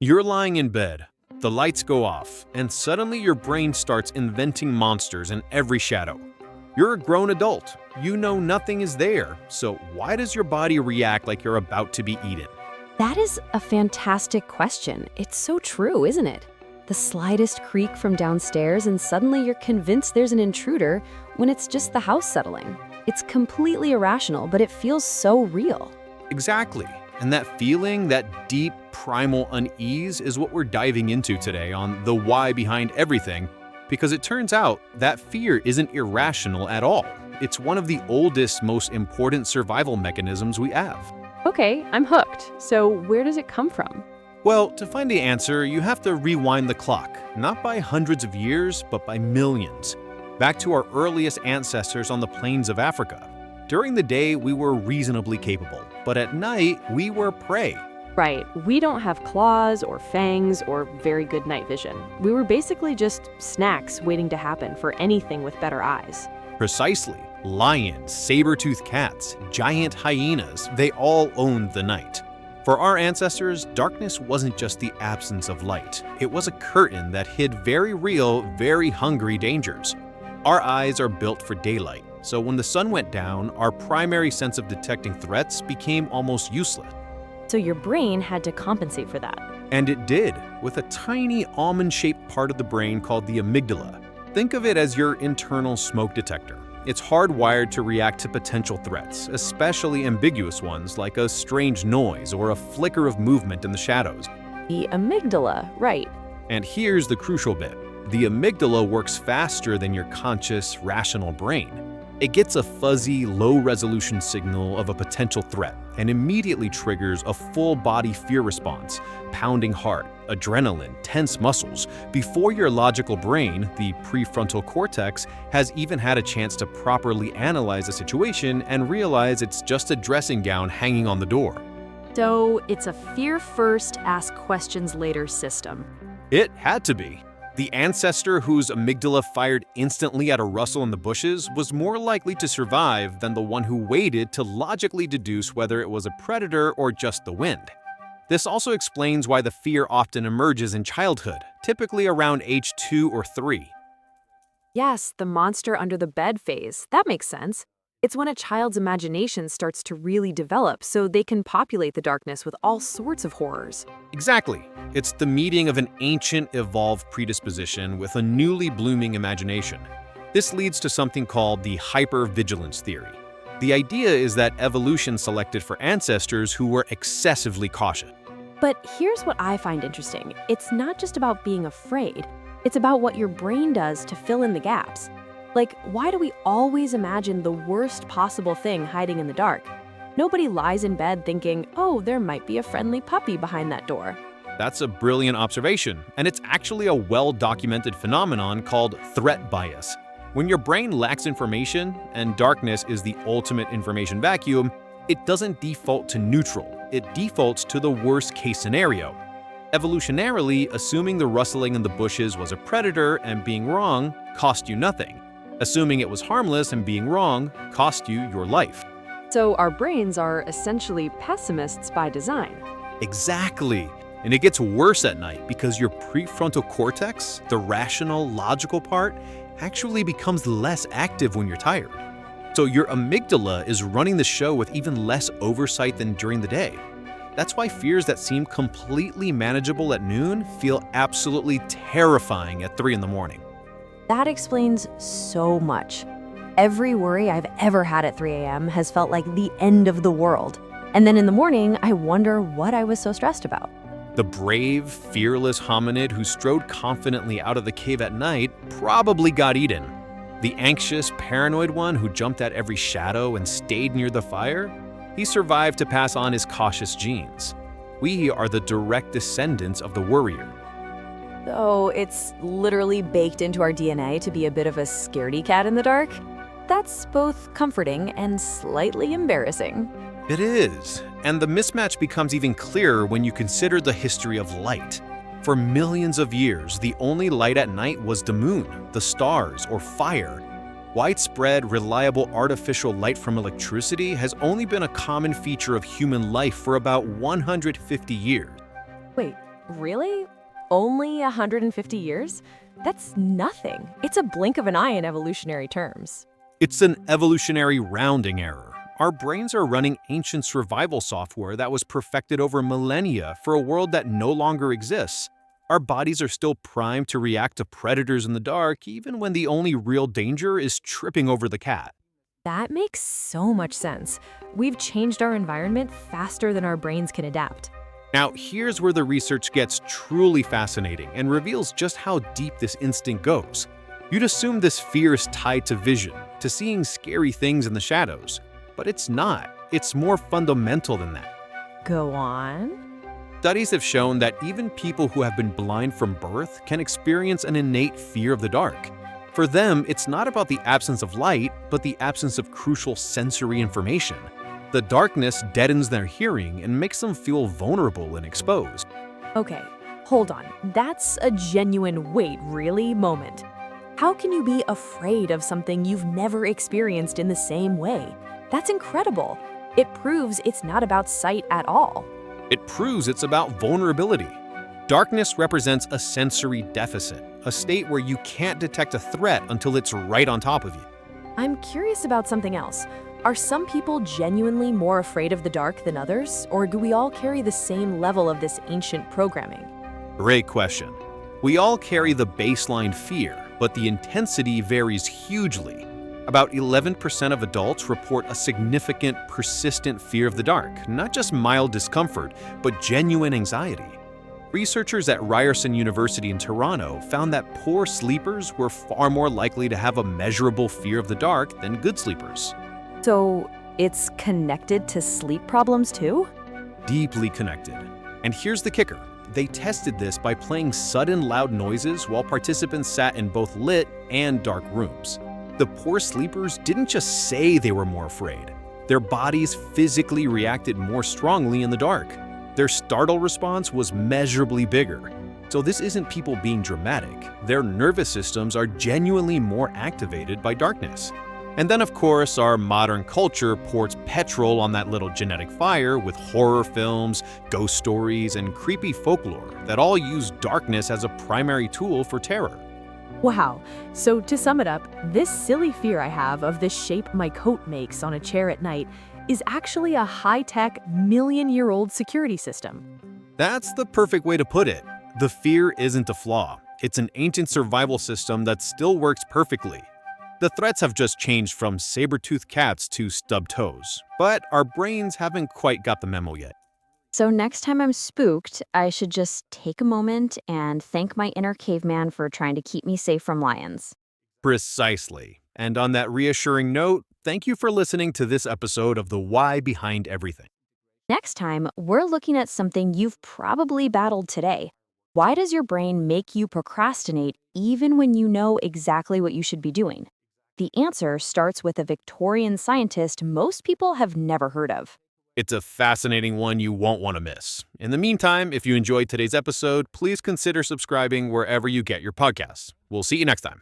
You're lying in bed, the lights go off, and suddenly your brain starts inventing monsters in every shadow. You're a grown adult. You know nothing is there, so why does your body react like you're about to be eaten? That is a fantastic question. It's so true, isn't it? The slightest creak from downstairs and suddenly you're convinced there's an intruder when it's just the house settling. It's completely irrational, but it feels so real. Exactly. And that feeling, that deep, primal unease is what we're diving into today on the why behind everything, because it turns out that fear isn't irrational at all. It's one of the oldest, most important survival mechanisms we have. Okay, I'm hooked. So where does it come from? Well, to find the answer, you have to rewind the clock, not by hundreds of years, but by millions. Back to our earliest ancestors on the plains of Africa. During the day, we were reasonably capable, but at night, we were prey. Right, we don't have claws or fangs or very good night vision. We were basically just snacks waiting to happen for anything with better eyes. Precisely. Lions, saber-toothed cats, giant hyenas, they all owned the night. For our ancestors, darkness wasn't just the absence of light. It was a curtain that hid very real, very hungry dangers. Our eyes are built for daylight, so when the sun went down, our primary sense of detecting threats became almost useless. So your brain had to compensate for that. And it did, with a tiny almond-shaped part of the brain called the amygdala. Think of it as your internal smoke detector. It's hardwired to react to potential threats, especially ambiguous ones like a strange noise or a flicker of movement in the shadows. The amygdala, right. And here's the crucial bit. The amygdala works faster than your conscious, rational brain. It gets a fuzzy, low-resolution signal of a potential threat and immediately triggers a full-body fear response, pounding heart, adrenaline, tense muscles, before your logical brain, the prefrontal cortex, has even had a chance to properly analyze the situation and realize it's just a dressing gown hanging on the door. So it's a fear first, ask questions later system. It had to be. The ancestor whose amygdala fired instantly at a rustle in the bushes was more likely to survive than the one who waited to logically deduce whether it was a predator or just the wind. This also explains why the fear often emerges in childhood, typically around age 2 or 3. Yes, the monster under the bed phase. That makes sense. It's when a child's imagination starts to really develop so they can populate the darkness with all sorts of horrors. Exactly. It's the meeting of an ancient, evolved predisposition with a newly blooming imagination. This leads to something called the hypervigilance theory. The idea is that evolution selected for ancestors who were excessively cautious. But here's what I find interesting. It's not just about being afraid. It's about what your brain does to fill in the gaps. Like, why do we always imagine the worst possible thing hiding in the dark? Nobody lies in bed thinking, oh, there might be a friendly puppy behind that door. That's a brilliant observation, and it's actually a well-documented phenomenon called threat bias. When your brain lacks information, and darkness is the ultimate information vacuum, it doesn't default to neutral, it defaults to the worst-case scenario. Evolutionarily, assuming the rustling in the bushes was a predator and being wrong cost you nothing. Assuming it was harmless and being wrong cost you your life. So our brains are essentially pessimists by design. Exactly. And it gets worse at night because your prefrontal cortex, the rational, logical part, actually becomes less active when you're tired. So your amygdala is running the show with even less oversight than during the day. That's why fears that seem completely manageable at noon feel absolutely terrifying at 3 in the morning. That explains so much. Every worry I've ever had at 3 a.m. has felt like the end of the world. And then in the morning, I wonder what I was so stressed about. The brave, fearless hominid who strode confidently out of the cave at night probably got eaten. The anxious, paranoid one who jumped at every shadow and stayed near the fire, he survived to pass on his cautious genes. We are the direct descendants of the worrier. So it's literally baked into our DNA to be a bit of a scaredy cat in the dark? That's both comforting and slightly embarrassing. It is, and the mismatch becomes even clearer when you consider the history of light. For millions of years, the only light at night was the moon, the stars, or fire. Widespread, reliable artificial light from electricity has only been a common feature of human life for about 150 years. Wait, Really? Only 150 years? That's nothing. It's a blink of an eye in evolutionary terms. It's an evolutionary rounding error. Our brains are running ancient survival software that was perfected over millennia for a world that no longer exists. Our bodies are still primed to react to predators in the dark, even when the only real danger is tripping over the cat. That makes so much sense. We've changed our environment faster than our brains can adapt. Now, here's where the research gets truly fascinating and reveals just how deep this instinct goes. You'd assume this fear is tied to vision, to seeing scary things in the shadows. But it's not. It's more fundamental than that. Go on. Studies have shown that even people who have been blind from birth can experience an innate fear of the dark. For them, it's not about the absence of light, but the absence of crucial sensory information. The darkness deadens their hearing and makes them feel vulnerable and exposed. Okay, hold on. That's a genuine wait, really moment. How can you be afraid of something you've never experienced in the same way? That's incredible. It proves it's not about sight at all. It proves it's about vulnerability. Darkness represents a sensory deficit, a state where you can't detect a threat until it's right on top of you. I'm curious about something else. Are some people genuinely more afraid of the dark than others, or do we all carry the same level of this ancient programming? Great question. We all carry the baseline fear, but the intensity varies hugely. About 11% of adults report a significant, persistent fear of the dark, not just mild discomfort, but genuine anxiety. Researchers at Ryerson University in Toronto found that poor sleepers were far more likely to have a measurable fear of the dark than good sleepers. So, it's connected to sleep problems too? Deeply connected. And here's the kicker. They tested this by playing sudden loud noises while participants sat in both lit and dark rooms. The poor sleepers didn't just say they were more afraid. Their bodies physically reacted more strongly in the dark. Their startle response was measurably bigger. So this isn't people being dramatic. Their nervous systems are genuinely more activated by darkness. And then, of course, our modern culture pours petrol on that little genetic fire with horror films, ghost stories, and creepy folklore that all use darkness as a primary tool for terror. Wow. So to sum it up, this silly fear I have of the shape my coat makes on a chair at night is actually a high-tech, million-year-old security system. That's the perfect way to put it. The fear isn't a flaw. It's an ancient survival system that still works perfectly. The threats have just changed from saber-toothed cats to stubbed toes, but our brains haven't quite got the memo yet. So next time I'm spooked, I should just take a moment and thank my inner caveman for trying to keep me safe from lions. Precisely. And on that reassuring note, thank you for listening to this episode of The Why Behind Everything. Next time, we're looking at something you've probably battled today. Why does your brain make you procrastinate even when you know exactly what you should be doing? The answer starts with a Victorian scientist most people have never heard of. It's a fascinating one you won't want to miss. In the meantime, if you enjoyed today's episode, please consider subscribing wherever you get your podcasts. We'll see you next time.